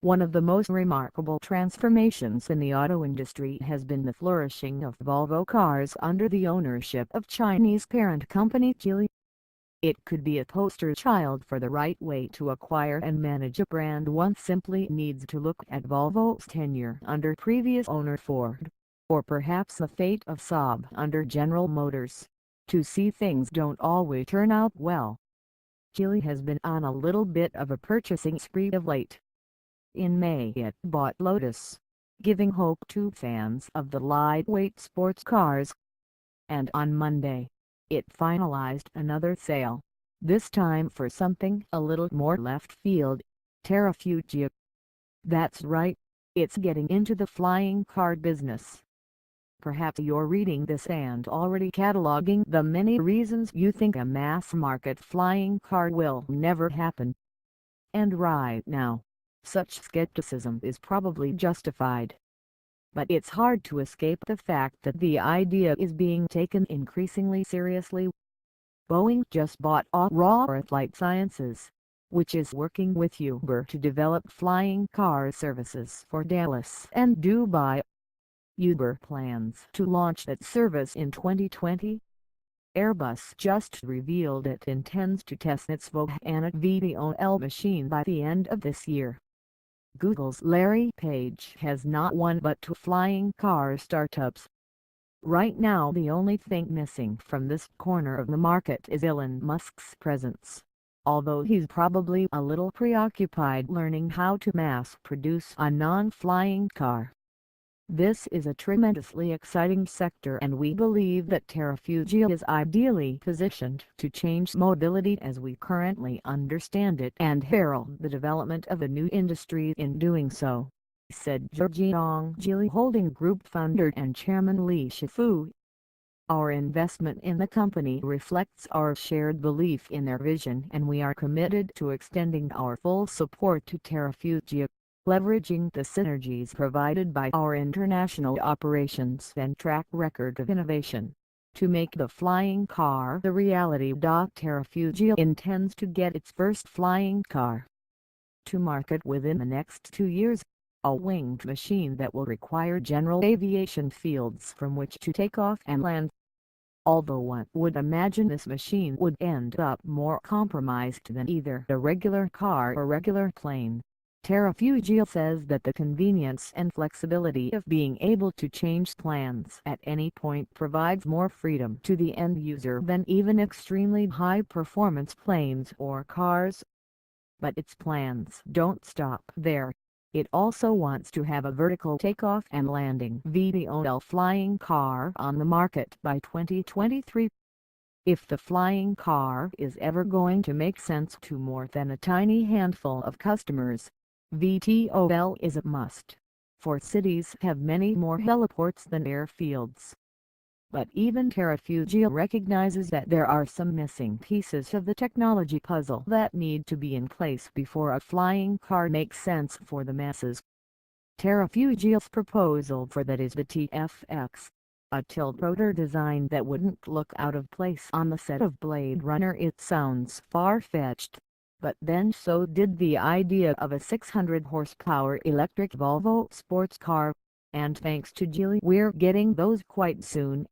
One of the most remarkable transformations in the auto industry has been the flourishing of Volvo Cars under the ownership of Chinese parent company Geely. It could be a poster child for the right way to acquire and manage a brand. One simply needs to look at Volvo's tenure under previous owner Ford, or perhaps the fate of Saab under General Motors, to see things don't always turn out well. Geely has been on a little bit of a purchasing spree of late. In May it bought Lotus, giving hope to fans of the lightweight sports cars. And on Monday, it finalized another sale, this time for something a little more left field, Terrafugia. That's right, it's getting into the flying car business. Perhaps you're reading this and already cataloging the many reasons you think a mass-market flying car will never happen. And right now, such skepticism is probably justified. But it's hard to escape the fact that the idea is being taken increasingly seriously. Boeing just bought Aurora Flight Sciences, which is working with Uber to develop flying car services for Dallas and Dubai. Uber plans to launch that service in 2020. Airbus just revealed it intends to test its Volvo VTOL machine by the end of this year. Google's Larry Page has not one but two flying car startups. Right now the only thing missing from this corner of the market is Elon Musk's presence, although he's probably a little preoccupied learning how to mass-produce a non-flying car. This is a tremendously exciting sector, and we believe that Terrafugia is ideally positioned to change mobility as we currently understand it and herald the development of a new industry in doing so, said Zhejiang Geely Holding Group founder and chairman Li Shifu. Our investment in the company reflects our shared belief in their vision, and we are committed to extending our full support to Terrafugia, leveraging the synergies provided by our international operations and track record of innovation, to make the flying car the reality. Terrafugia intends to get its first flying car to market within the next 2 years, a winged machine that will require general aviation fields from which to take off and land. Although one would imagine this machine would end up more compromised than either a regular car or regular plane, Terrafugia says that the convenience and flexibility of being able to change plans at any point provides more freedom to the end user than even extremely high-performance planes or cars. But its plans don't stop there. It also wants to have a vertical takeoff and landing VTOL flying car on the market by 2023. If the flying car is ever going to make sense to more than a tiny handful of customers, VTOL is a must, for cities have many more heliports than airfields. But even Terrafugia recognizes that there are some missing pieces of the technology puzzle that need to be in place before a flying car makes sense for the masses. Terrafugia's proposal for that is the TFX, a tilt-rotor design that wouldn't look out of place on the set of Blade Runner. It sounds far-fetched, but then so did the idea of a 600-horsepower electric Volvo sports car, and thanks to Geely we're getting those quite soon.